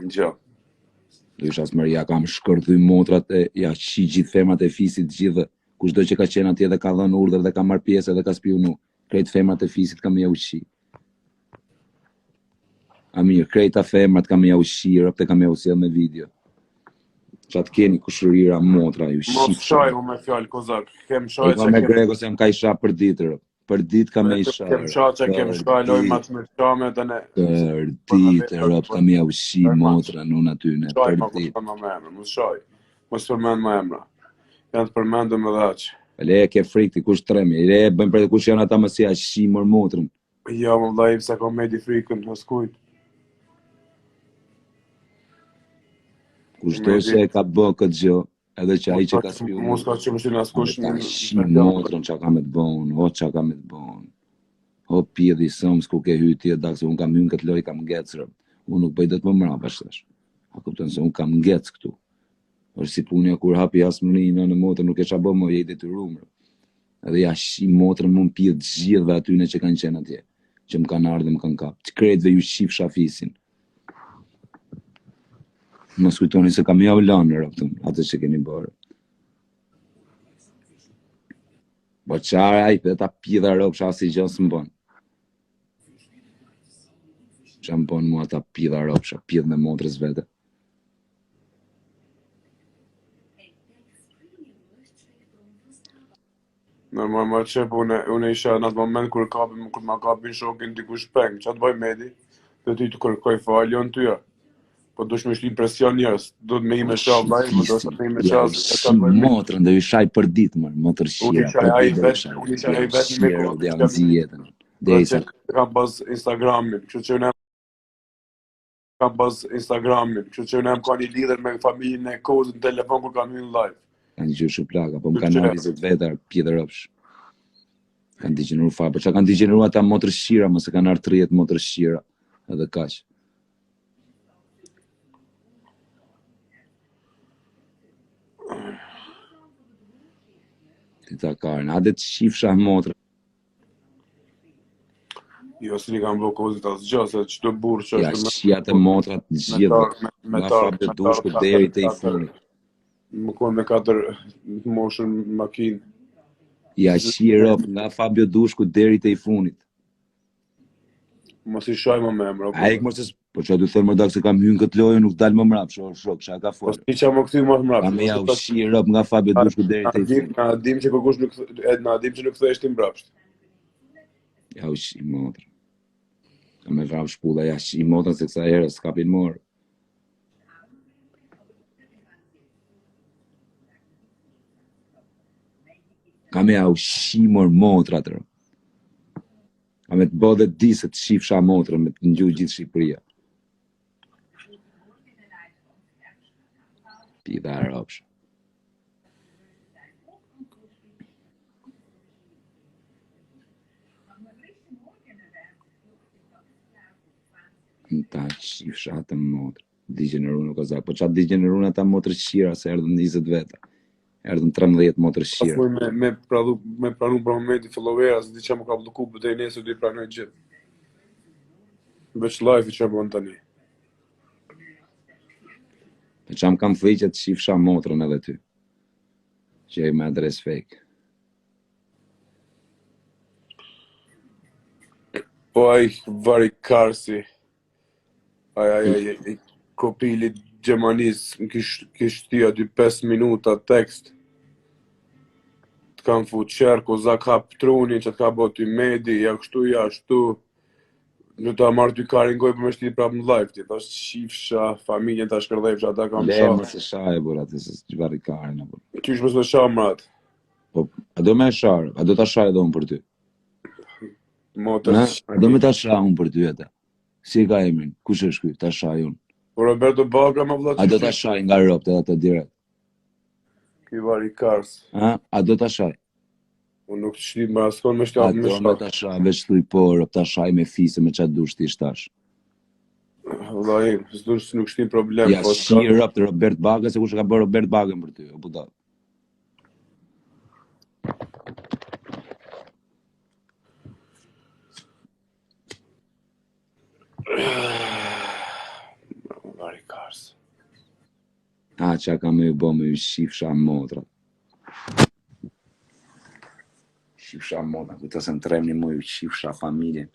Gjo. Do isha smëria, kam shkërthy motrat e ja shi gjithë femrat e fisit gjithë, kushdo që ka qenë atje dhe ka dhënë urdhër dhe ka marrë pjesë dhe ka spionu, krejt femrat e fisit kam ja ushi. A mirë, krejta femrat kam ja ushi, rëpte kam ja usjell me video. Qatë keni kushërira motra, ju Mos shqip shaj mu me fjallë kozak. Kem shaj E ka me grego se jam ka isha për ditë, rëp. Për ditë ka me isha. Kem shaj që kem shaj loj ma të me shame të ne. Për ditë, rëp, kam ja ushi motra në atyne, Shaj për ma ditë. kushtan ma me emra, mos shaj. Mos përmend ma emra. Janë të përmendu me dhaq. Le ke frikti, kush tremi, le bëjmë për kush janë ata mësia shimër motrën. Ja, më vllai se ka medi frikën, mos kujt. Kushdo që e ka bë këtë gjë, edhe që ai që ka spiu. Mos ka që mështin askush Ta shi motrën që ka me të bon, o që ka me të bon. O pjedhi sëmë s'ku ke hyti e dakë se unë kam hynë këtë loj, kam ngecë rëmë. Unë nuk bëjdet më mrapa shtash. A kupton se unë kam ngecë këtu. Është si punja kur hapi asmërinë në motrë, nuk e qa bë më jejtë të rumërë. Edhe ja shi motrën më më pjedh gjithve atyne që kanë qenë atje, që më kanë ardhe më kanë kapë. Që krejtve ju shif shafisin. Më skujtoni se kam ja u lanë rëptëm, atë që keni bërë. Po qarë ajpe ta pjedha rëpë, që asë i gjësë më bënë. Që më bënë mua ta pjedha rëpë, që pjedh me motrës vete. Normal qep, unë isha në atë moment kur ma kapin shokin dikush peng, që të bëj medi, dhe ty të kërkoj falje në tyja. Po dush me shli presion njërës, do të me i me qa vllai, po do të me i me qa si motrën dhe ju shaj për ditë, mërë, motër shira, për ditë dhe shaj. Unë isha ai vetë me kohë, dhe janë zi jetën. Dhe isa. Kam baz Instagramin, kështu që unë kam baz Instagramin, kështu që unë jam ka një lidher me familjen e kozë në telefon kur kam hyrë live. Kanë gjë shumë plaka, po më kanë ardhur 20 veta pjetër rëpsh. Kanë digjeneru fare, po çka kanë digjeneru ata motër shira, mos e kanë ardhur 30 motër shira, edhe kaq. Ti ta karën, a dhe të shifsha motrë. Jo, si një kam bërë kozit asë gjë, se që të burë që ja, shia të motrat gjithë, nga Fabio Dushku deri te i funit. Më konë me 4 moshën makinë. Ja, shia nga Fabio Dushku deri te i funit. Mos i shaj më me emra. A ik mos po çfarë do të them dak se kam hyrë këtë lojë nuk dal më mrap, shok, çka ka folur. Po si çam më kthy më mrap. Kam ja ushi nga Fabio Dushku deri te i funit. Na dim që kërkush nuk na dim që nuk kthehesh ti mbrapsht. Ja ushi motrë. Kam me vrap shpulla, ja shi motrën se kësa herë s'kapin morë. Kam ja ushi motra të rë. Kam e të bëdhe di se të shifsha motrën me të ngjuj gjithë Shqipëria. Pida e rëpshë. Ta shifsha të motrë. Digjeneru nuk o zak. Po qatë digjeneru në ata motrë shqira se erdhën 20 veta. Erdhën 13 motrë shqira. Pas me pranu për momenti followera, se di që më ka bloku për të i nesër dhe i pranoj gjithë. Veç live i që bënë tani. Po që kam thëj që të shifsha motrën edhe ty. Që e me adres fake. Po ai vari Karsi. Ai kopili Gjemanis në kishtia dy 5 minuta tekst. Të kam fu qerko, zak hap truni që të ka bo ty medi, ja kështu, ja ashtu. Në ta marrë ty karin goj për me shti prap në live, ti tash shifsha, familjen ta shkërdhejfsha, ata kam shah. Le më se shaj, bura, ti se që vari karin, bura. Qysh më se shah, mrat? Po, a do me shar, a do ta shaj edhe unë për ty? Motër, a do me ta shaj unë për ty, ata? Si ka emrin, kush është ky, ta shaj unë? Po Roberto Bagra më vëlla. A do ta shaj nga ropt edhe atë direkt? Ky vari Kars. A do ta shaj? Unë nuk të shqip më askon me shtjap me shaj. A do me ta shaj, veç thuj po, ta shaj me fise me qatë dush ti shtash. Vëlla im, s'dush nuk shtim problem. Ja, shi ropt Robert Baga, se kush ka bërë Robert Bagën për ty, o puta. Vari Kars. kars. Që ka me ju bo me ju shifsha motra. Shifsha motra, kujto se më tremni mu ju shifsha familjen.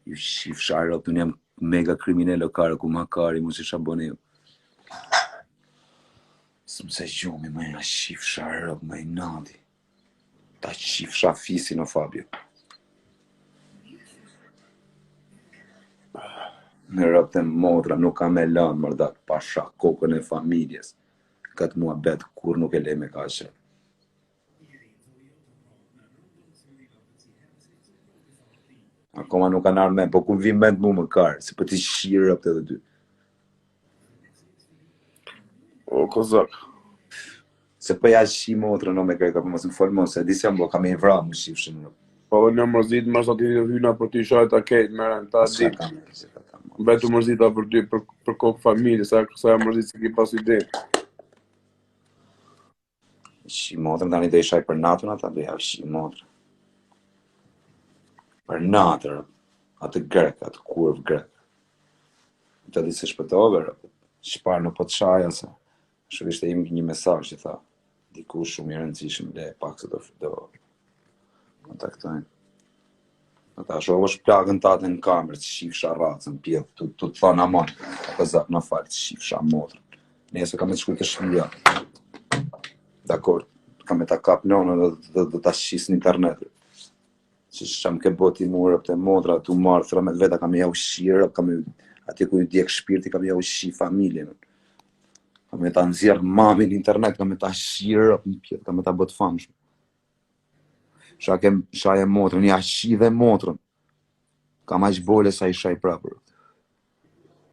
Ju shifsha rëp, unë jam mega kriminell o kare ku makari, mu si shabone ju. Së më se gjumi, me nga shifsha rëp, me i nadi. Ta shifsha fisin o Fabio. Me rëp të motra nuk ka me lanë mërdak pasha kokën e familjes. Këtë mua bet kur nuk e le me ka qërë. Akoma nuk kanë arme, po ku vim mend mu më karë, se për t'i shirë rëp të dhe dy. O, kozak. Se për ja shi motrën no me kërë, ka për mos më folë se di se më ka me i vra më shifshin rëp. Po dhe një mërzit, më shtë ati hyna për t'i shajt a kejt, meren, ta Sa di. ka me, se ka ta më. Betu mërzita për ty, për kokë familje, sa e mërzit se ki pas ide. Shi motrën, tani dhe i shaj për natën ata, dhe ja shi motrën. Për natër, atë grek, atë kurv grek. Të di se shpëtove, rëp. Shparë në po të shaja se. Shë ishte im një mesazh që tha, diku shumë i rëndësishëm, le pak se do kontaktojnë. Në ta shohë është plagën tate në kamerë, që shifsha racën, pjedhë, të të thonë amon, ka zap në falë, që shifsha motrën. Nese ka me të shkuj të shpia. Dakor, ka me ta kap nonë dhe ta shqis në internetit. Që sham ke boti murë të motra, tu marë thra me veta, ka me ja ushirë, ka me atje ku ju djek shpirti, ka me ja ushi familjen. Ka me ta nëzjerë mami në internet, ka me ta shirë, ka me ta bët famshme. Shaje motrën, ja shi dhe motrën. Ka ma që bole sa i shaj prapër.